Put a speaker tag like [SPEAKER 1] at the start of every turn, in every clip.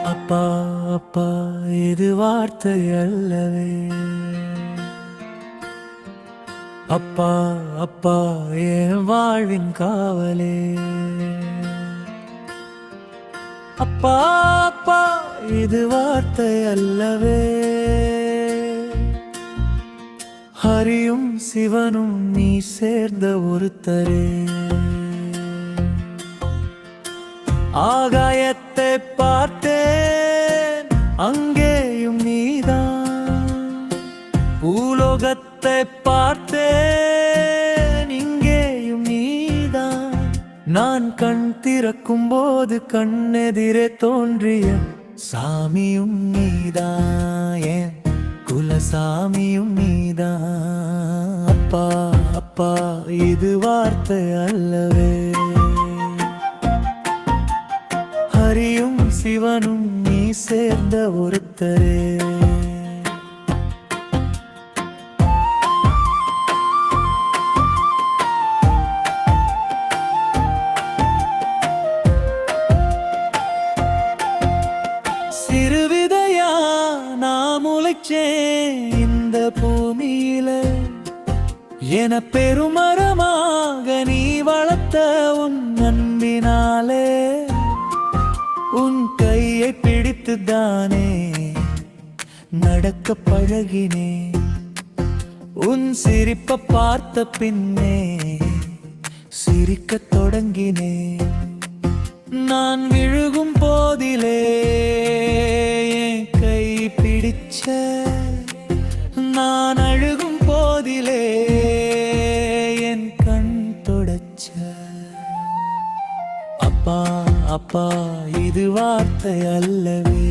[SPEAKER 1] அப்பா அப்பா இது வார்த்தை அல்லவே. அப்பா அப்பா என் வாழ்வின் காவலே. அப்பா அப்பா இது வார்த்தை அல்லவே. ஹரியும் சிவனும் நீ சேர்ந்த ஒருத்தரே. ஆகாயத்தை பார்த்தேன், அங்கேயும் நீதான். பூலோகத்தை பார்த்தேன், இங்கேயும் நீதான். நான் கண் திறக்கும் போது கண்ணெதிரே தோன்றிய சாமியும் நீதான், என் குலசாமியும் நீதான். அப்பா அப்பா இது வார்த்தை அல்லவே. ஹரியும் சிவனும் நீ சேர்ந்த ஒருத்தரே. சிறுவிதையா நான் முளைச்சேன் இந்த பூமியில, என பெருமரமாக நீ வளர்த்த உன் அன்பினாலே. உன் கையை பிடித்துதானே நடக்க பழகினே. உன் சிரிப்பை பார்த்த பின்னே சிரிக்கத் தொடங்கினே. நான் விழுகும் போதிலே என் கை பிடிச்ச, நான் அழுகும் போதிலே என் கண் தொடச்ச. அப்பா அப்பா இது வார்த்தை அல்லவே.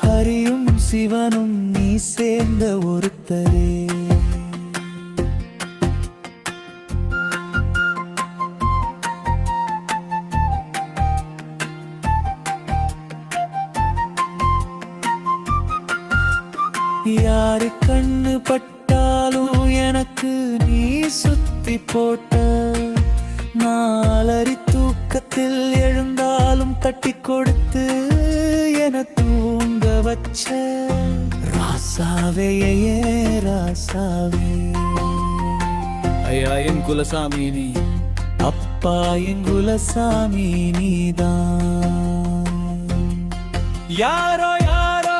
[SPEAKER 1] ஹரியும் சிவனும் நீ சேர்ந்த ஒருத்தரே. யாரு கண்ணு பட்டாலும் எனக்கு நீ சுத்தி போட்ட. நாலரி தூக்கத்தில் எழுந்தாலும் தட்டி கொடுத்து என தூங்க வச்ச ராசாவே, ராசாவே.
[SPEAKER 2] ஐயா என் குலசாமி நீ.
[SPEAKER 1] அப்பா என் குலசாமி நீதான். யாரோ யாரோ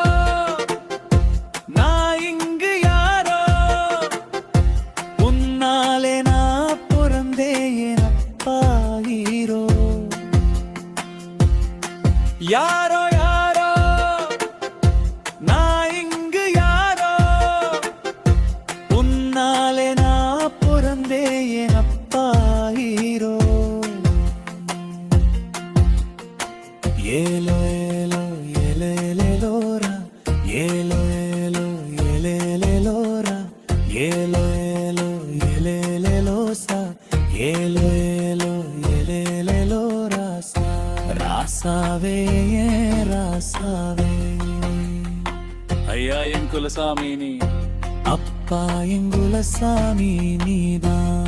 [SPEAKER 1] நான் இங்கு யாரோ, உன்னாலே நான் பிறந்தேன் அப்பா ஹீரோ. யாரோ யாரோ நான் இங்கு யாரோ, உன்னாலே நான் பிறந்தேன் அப்பா ஹீரோ. ஏலோ ஏலோ ஏலேலோரா, ஏலோ ஏலோ ஏலேலோரா, ஏலோ ஏலோ ஏலேலோசா, ஏலோ ஏலோ ஏலேலோராசா. ராசாவே ராசாவே.
[SPEAKER 2] ஐயா என் குலசாமி நீ.
[SPEAKER 1] அப்பா என் குலசாமி நீதான்.